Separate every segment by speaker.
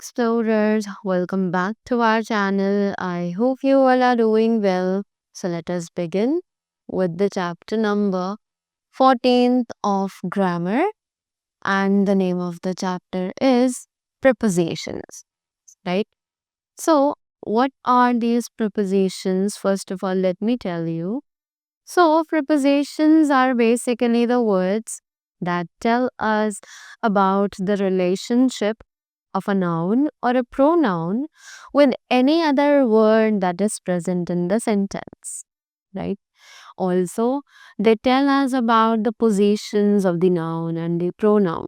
Speaker 1: explorers, welcome back to our channel. I hope you all are doing well. So let us begin with the chapter number 14th of grammar, and the name of the chapter is prepositions, right? So what are these prepositions? First of all, let me tell you. So prepositions are basically the words that tell us about the relationship of a noun or a pronoun with any other word that is present in the sentence, right? Also, they tell us about the positions of the noun and the pronoun,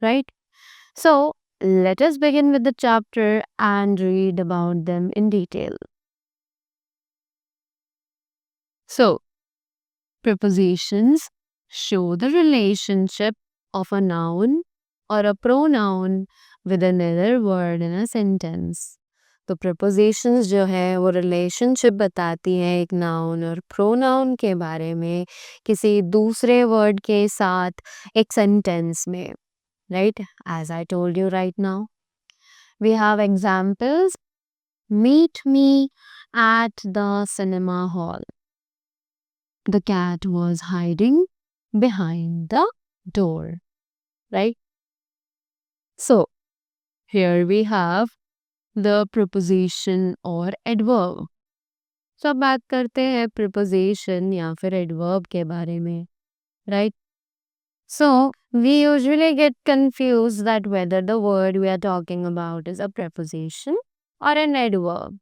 Speaker 1: right? So, let us begin with the chapter and read about them in detail. So, prepositions show the relationship of a noun or a pronoun with another word in a sentence. तो prepositions जो है वो relationship बताती हैं एक noun और pronoun के बारे में किसी दूसरे word के साथ एक sentence में, right? As I told you right now, we have examples. Meet me at the cinema hall. The cat was hiding behind the door, right? So, here we have the preposition or adverb. So, अब बात करते हैं preposition या फिर adverb के बारे में, right? So, we usually get confused that whether the word we are talking about is a preposition or an adverb,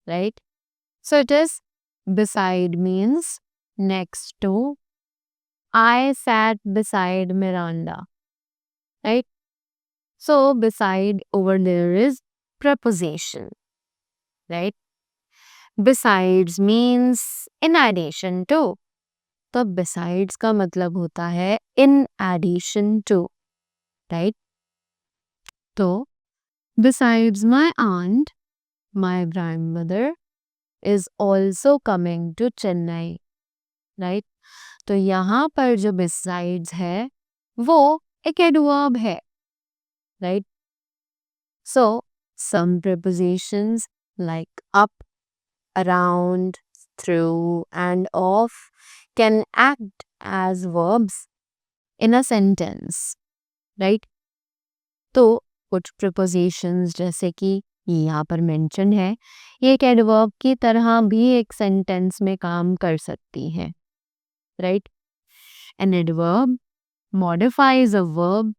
Speaker 1: right? So, it is beside means next to. I sat beside Miranda, right? So, beside over there is preposition, right? Besides means in addition to. तो besides का मतलब होता है in addition to, right? तो besides my aunt, my grandmother is also coming to Chennai, right? तो यहाँ पर जो besides है वो एक adverb है, right? So, some prepositions like up, around, through, and off can act as verbs in a sentence, right? तो कुछ prepositions जैसे कि यहाँ पर mention है, ये एक adverb की तरह भी एक sentence में काम कर सकती है, right? An adverb modifies a verb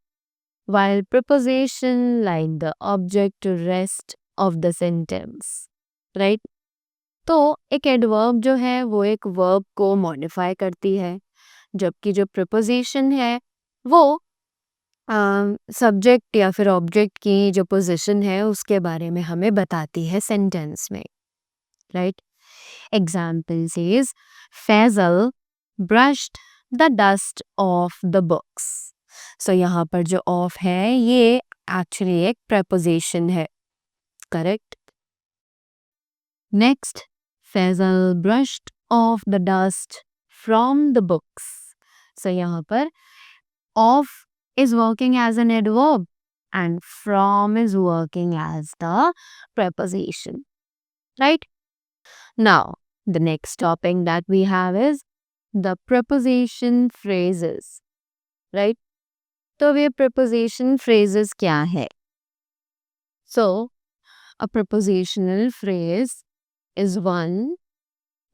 Speaker 1: while preposition like the object to rest of the sentence, right? तो एक adverb जो है वो एक verb को modify करती है, जबकि जो preposition है वो सब्जेक्ट या फिर ऑब्जेक्ट की जो पोजीशन है उसके बारे में हमें बताती है सेंटेंस में, right? Example says Faisal brushed the dust off the books. So यहाँ पर जो ऑफ है ये एक्चुअली एक preposition है, correct? Next, Faisal brushed off the dust from the books. So यहाँ पर off is working as an adverb and from is working as the preposition, right? Now, the next topic that we have is the preposition phrases, right? तो ये preposition phrases क्या है? So, a prepositional phrase is one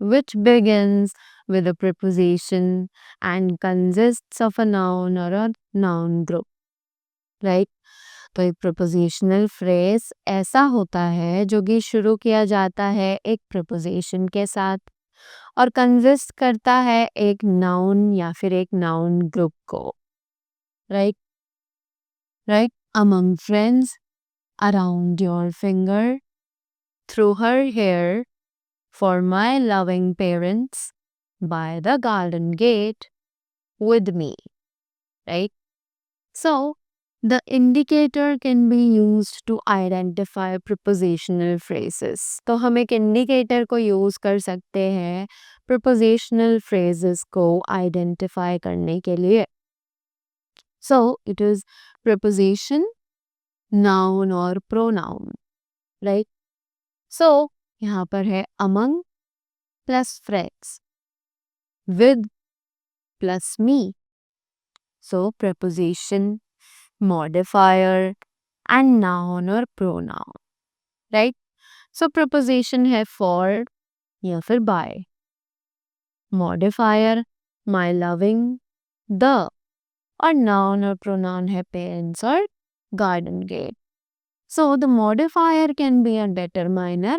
Speaker 1: which begins with a preposition and consists of a noun or a noun group, right? तो एक prepositional phrase ऐसा होता है जो कि शुरू किया जाता है एक preposition के साथ और consist करता है एक noun या फिर एक noun group को, right? Right? Among friends, around your finger, through her hair, for my loving parents, by the garden gate, with me, right? So, the indicator can be used to identify prepositional phrases. तो हम एक indicator को use कर सकते हैं prepositional phrases को identify करने के लिए. So, it is preposition noun और प्रोनाउन, राइट। सो यहाँ पर है among plus friends, with plus me. So preposition, modifier and noun और pronoun, राइट। सो preposition है for या फिर by, modifier my loving, the, और noun और pronoun है parents और garden gate। So the modifier can be a determiner,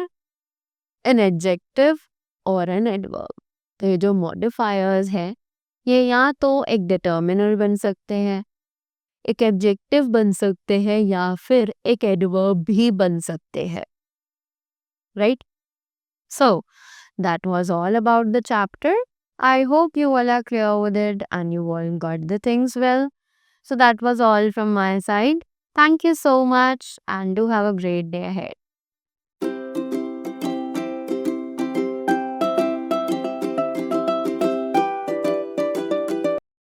Speaker 1: an adjective or an adverb। तो ये जो modifiers है ये या तो एक determiner बन सकते हैं, एक adjective बन सकते हैं या फिर एक adverb भी बन सकते हैं, right? So that was all about the chapter. I hope you all are clear with it and you all got the things well. So that was all from my side. Thank you so much and do have a great day ahead.